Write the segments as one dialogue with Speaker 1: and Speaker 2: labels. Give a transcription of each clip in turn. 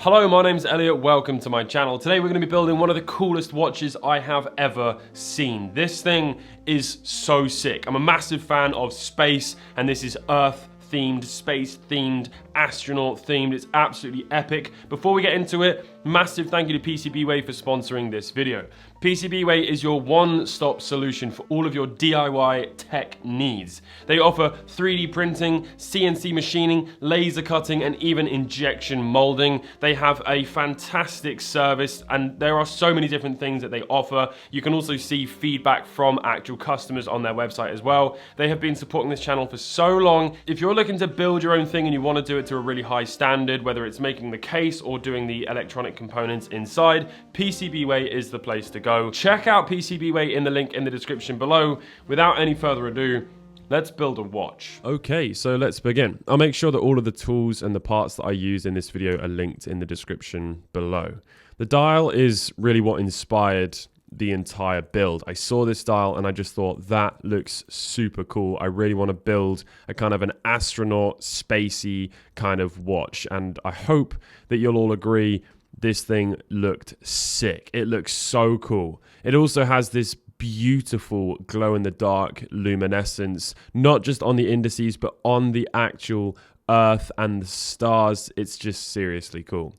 Speaker 1: Hello, my name's Elliot, welcome to my channel. Today we're going to be building one of the coolest watches I have ever seen. This thing is so sick. I'm a massive fan of space, and this is Earth themed, space themed, astronaut themed. It's absolutely epic. Before we get into it, massive thank you to PCBWay for sponsoring this video. PCBWay is your one-stop solution for all of your DIY tech needs. They offer 3D printing, CNC machining, laser cutting, and even injection molding. They have a fantastic service, and there are so many different things that they offer. You can also see feedback from actual customers on their website as well. They have been supporting this channel for so long. If you're looking to build your own thing and you want to do it to a really high standard, whether it's making the case or doing the electronic components inside, PCBWay is the place to go. Check out PCBWay in the link in the description below. Without any further ado, let's build a watch. Okay, so let's begin. I'll make sure that all of the tools and the parts that I use in this video are linked in the description below. The dial is really what inspired the entire build. I saw this dial and I just thought that looks super cool. I really want to build a kind of an astronaut spacey kind of watch, and I hope that you'll all agree this thing looked sick. It looks so cool. It also has this beautiful glow-in-the-dark luminescence, not just on the indices, but on the actual Earth and the stars. It's just seriously cool.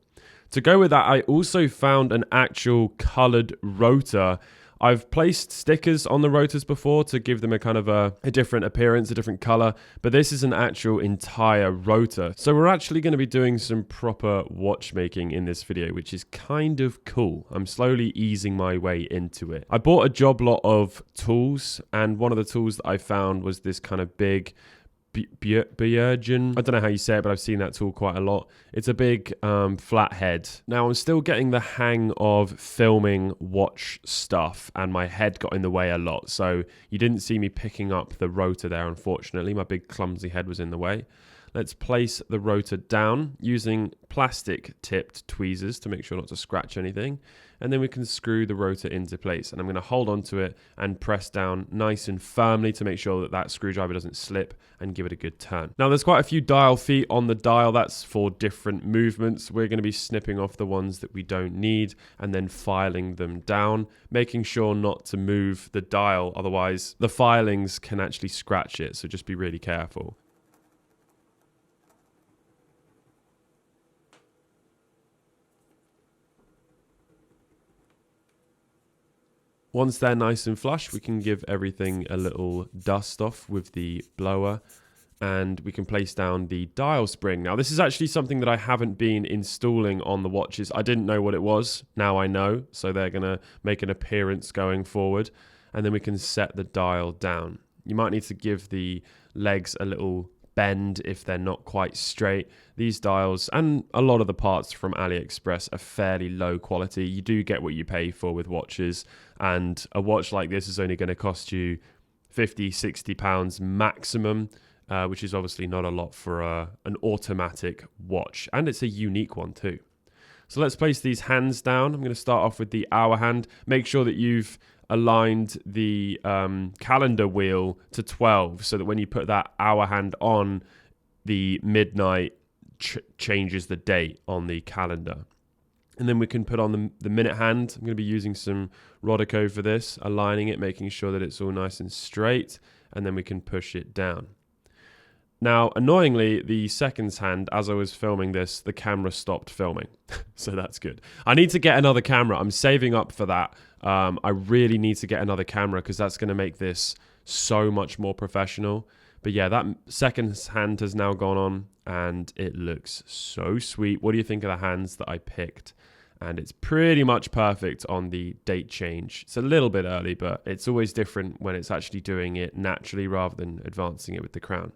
Speaker 1: To go with that, I also found an actual colored rotor. I've placed stickers on the rotors before to give them a kind of a different appearance, a different color, but this is an actual entire rotor. So we're actually going to be doing some proper watchmaking in this video, which is kind of cool. I'm slowly easing my way into it. I bought a job lot of tools, and one of the tools that I found was this kind of big Bjergen. I don't know how you say it, but I've seen that tool quite a lot. It's a big flat head. Now I'm still getting the hang of filming watch stuff, and my head got in the way a lot. So you didn't see me picking up the rotor there, unfortunately. My big clumsy head was in the way. Let's place the rotor down using plastic tipped tweezers to make sure not to scratch anything. And then we can screw the rotor into place. And I'm going to hold onto it and press down nice and firmly to make sure that that screwdriver doesn't slip, and give it a good turn. Now there's quite a few dial feet on the dial. That's for different movements. We're going to be snipping off the ones that we don't need and then filing them down, making sure not to move the dial. Otherwise the filings can actually scratch it. So just be really careful. Once they're nice and flush, we can give everything a little dust off with the blower, and we can place down the dial spring. Now, this is actually something that I haven't been installing on the watches. I didn't know what it was. Now I know, so they're going to make an appearance going forward, and then we can set the dial down. You might need to give the legs a little bend if they're not quite straight. These dials and a lot of the parts from AliExpress are fairly low quality. You do get what you pay for with watches, and a watch like this is only going to cost you 50, 60 pounds maximum, which is obviously not a lot for an automatic watch, and it's a unique one too. So let's place these hands down. I'm going to start off with the hour hand. Make sure that you've aligned the calendar wheel to 12 so that when you put that hour hand on, the midnight changes the date on the calendar. And then we can put on the minute hand. I'm going to be using some Rodico for this, aligning it, making sure that it's all nice and straight, and then we can push it down. Now, annoyingly, the seconds hand, as I was filming this, the camera stopped filming. So that's good. I need to get another camera. I'm saving up for that. I really need to get another camera because that's going to make this so much more professional. But yeah, that seconds hand has now gone on and it looks so sweet. What do you think of the hands that I picked? And it's pretty much perfect on the date change. It's a little bit early, but it's always different when it's actually doing it naturally rather than advancing it with the crown.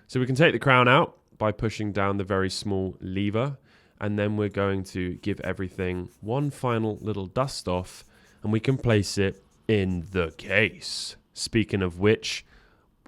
Speaker 1: So we can take the crown out by pushing down the very small lever, and then we're going to give everything one final little dust off, and we can place it in the case. Speaking of which,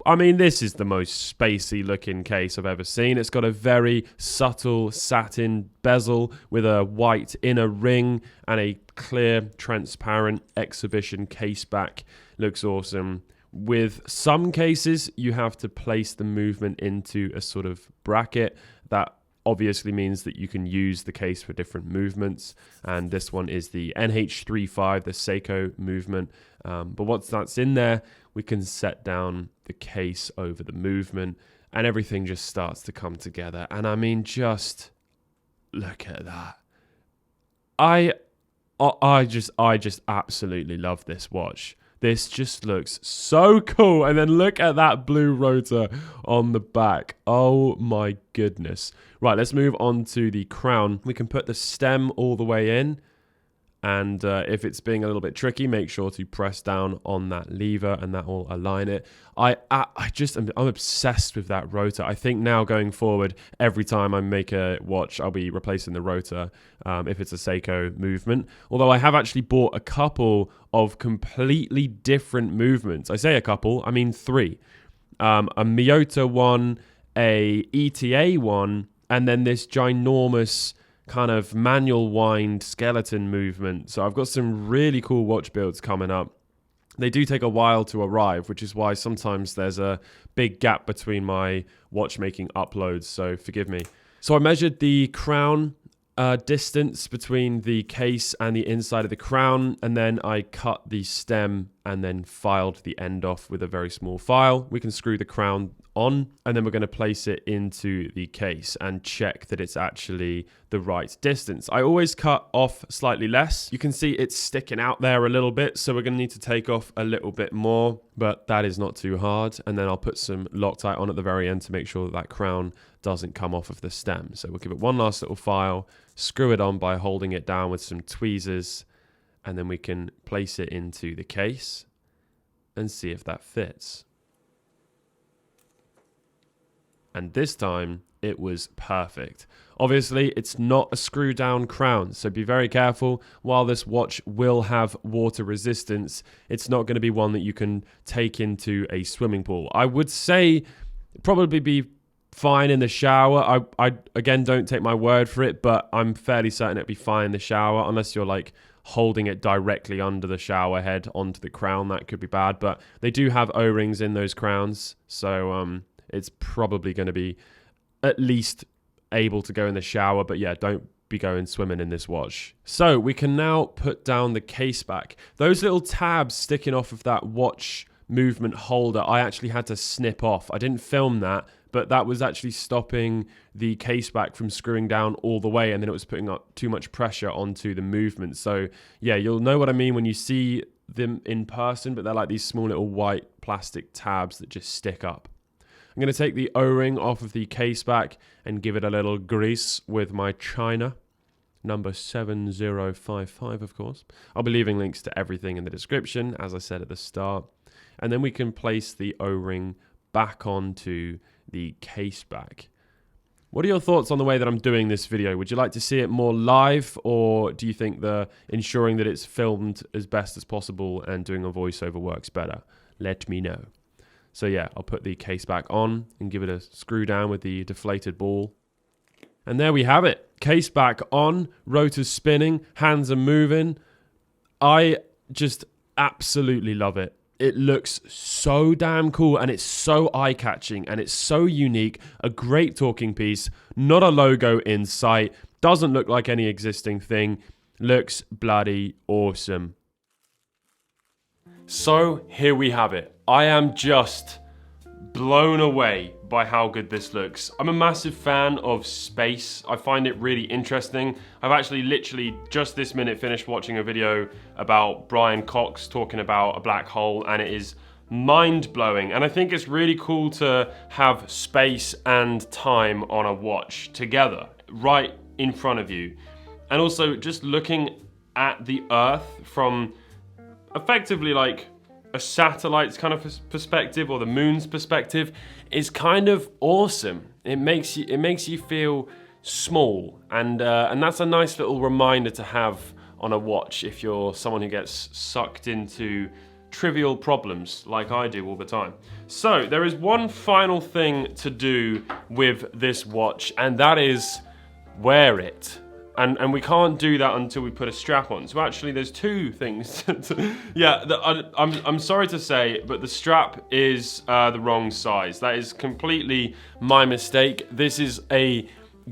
Speaker 1: I mean, this is the most spacey looking case I've ever seen. It's got a very subtle satin bezel with a white inner ring and a clear, transparent exhibition case back. Looks awesome. With some cases, you have to place the movement into a sort of bracket that obviously means that you can use the case for different movements. And this one is the NH35, the Seiko movement. But once that's in there, we can set down the case over the movement and everything just starts to come together. And I mean, just look at that. I just absolutely love this watch. This just looks so cool. And then look at that blue rotor on the back. Oh my goodness. Right, let's move on to the crown. We can put the stem all the way in. And if it's being a little bit tricky, make sure to press down on that lever and that will align it. I'm obsessed with that rotor. I think now going forward, every time I make a watch, I'll be replacing the rotor if it's a Seiko movement. Although I have actually bought a couple of completely different movements. I say a couple, I mean 3. A Miyota one, a ETA one, and then this ginormous kind of manual wind skeleton movement. So I've got some really cool watch builds coming up. They do take a while to arrive, which is why sometimes there's a big gap between my watchmaking uploads, so forgive me. So I measured the crown distance between the case and the inside of the crown, and then I cut the stem and then filed the end off with a very small file. We can screw the crown on, and then we're going to place it into the case and check that it's actually the right distance. I always cut off slightly less. You can see it's sticking out there a little bit, so we're going to need to take off a little bit more, but that is not too hard. And then I'll put some Loctite on at the very end to make sure that that crown doesn't come off of the stem. So we'll give it one last little file, screw it on by holding it down with some tweezers, and then we can place it into the case and see if that fits. And this time it was perfect. Obviously, it's not a screw down crown, so be very careful. While this watch will have water resistance, it's not going to be one that you can take into a swimming pool. I would say probably be fine in the shower. I again, don't take my word for it, but I'm fairly certain it'd be fine in the shower, unless you're like holding it directly under the shower head onto the crown. That could be bad, but they do have O-rings in those crowns, so it's probably going to be at least able to go in the shower. But yeah, don't be going swimming in this watch. So we can now put down the case back. Those little tabs sticking off of that watch movement holder, I actually had to snip off. I didn't film that, but that was actually stopping the case back from screwing down all the way, and then it was putting up too much pressure onto the movement. So yeah, you'll know what I mean when you see them in person, but they're like these small little white plastic tabs that just stick up. I'm going to take the O-ring off of the case back and give it a little grease with my China, number 7055, of course. I'll be leaving links to everything in the description, as I said at the start. And then we can place the O-ring back onto the case back. What are your thoughts on the way that I'm doing this video? Would you like to see it more live, or do you think the ensuring that it's filmed as best as possible and doing a voiceover works better? Let me know. So yeah, I'll put the case back on and give it a screw down with the deflated ball. And there we have it. Case back on, rotors spinning, hands are moving. I just absolutely love it. It looks so damn cool, and it's so eye-catching, and it's so unique. A great talking piece, not a logo in sight, doesn't look like any existing thing. Looks bloody awesome. So here we have it. I am just blown away by how good this looks. I'm a massive fan of space. I find it really interesting. I've actually literally just this minute finished watching a video about Brian Cox talking about a black hole, and it is mind-blowing. And I think it's really cool to have space and time on a watch together, right in front of you. And also just looking at the Earth from effectively like a satellite's kind of perspective, or the moon's perspective, is kind of awesome. It makes you feel small, and that's a nice little reminder to have on a watch if you're someone who gets sucked into trivial problems like I do all the time. So there is one final thing to do with this watch, and that is wear it. And we can't do that until we put a strap on. So actually there's two things. I'm sorry to say, but the strap is the wrong size. That is completely my mistake. This is a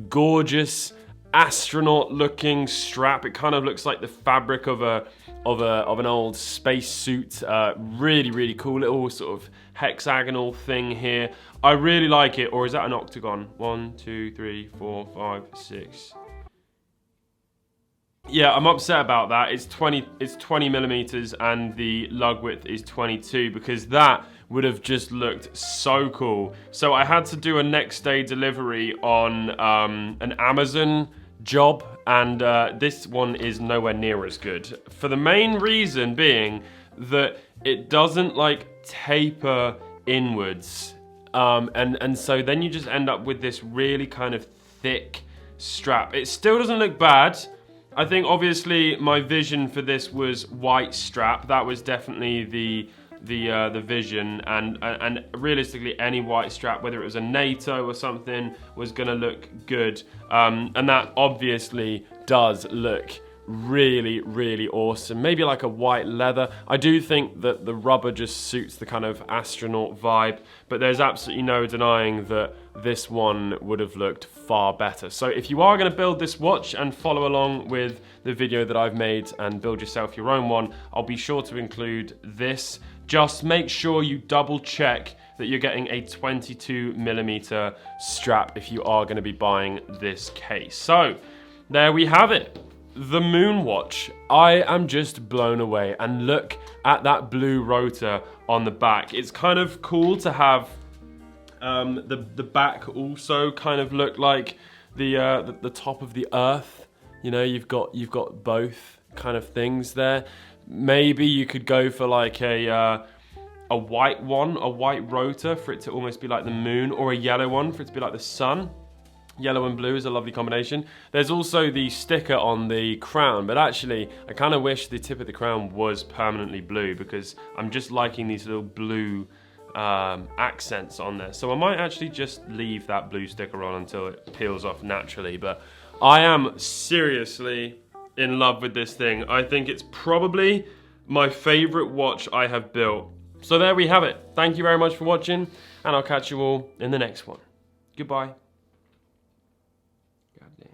Speaker 1: gorgeous astronaut looking strap. It kind of looks like the fabric of an old space suit. Really, really cool little sort of hexagonal thing here. I really like it. Or is that an octagon? 1, 2, 3, 4, 5, 6. Yeah, I'm upset about that. It's 20 millimeters and the lug width is 22, because that would have just looked so cool. So I had to do a next day delivery on an Amazon job, and this one is nowhere near as good. For the main reason being that it doesn't like taper inwards. And so then you just end up with this really kind of thick strap. It still doesn't look bad. I think obviously my vision for this was white strap. That was definitely the vision, and realistically any white strap, whether it was a NATO or something, was gonna look good. And that obviously does look really, really awesome. Maybe like a white leather. I do think that the rubber just suits the kind of astronaut vibe, but there's absolutely no denying that this one would have looked far better. So if you are going to build this watch and follow along with the video that I've made and build yourself your own one, I'll be sure to include this. Just make sure you double check that you're getting a 22 millimeter strap if you are going to be buying this case. So there we have it. The Moon Watch. I am just blown away, and look at that blue rotor on the back. It's kind of cool to have the back also kind of look like the top of the Earth. You know, you've got both kind of things there. Maybe you could go for like a white one, a white rotor for it to almost be like the moon, or a yellow one for it to be like the sun. Yellow and blue is a lovely combination. There's also the sticker on the crown, but actually I kind of wish the tip of the crown was permanently blue, because I'm just liking these little blue accents on there. So I might actually just leave that blue sticker on until it peels off naturally. But I am seriously in love with this thing. I think it's probably my favorite watch I have built. So there we have it. Thank you very much for watching, and I'll catch you all in the next one. Goodbye. Goddamn.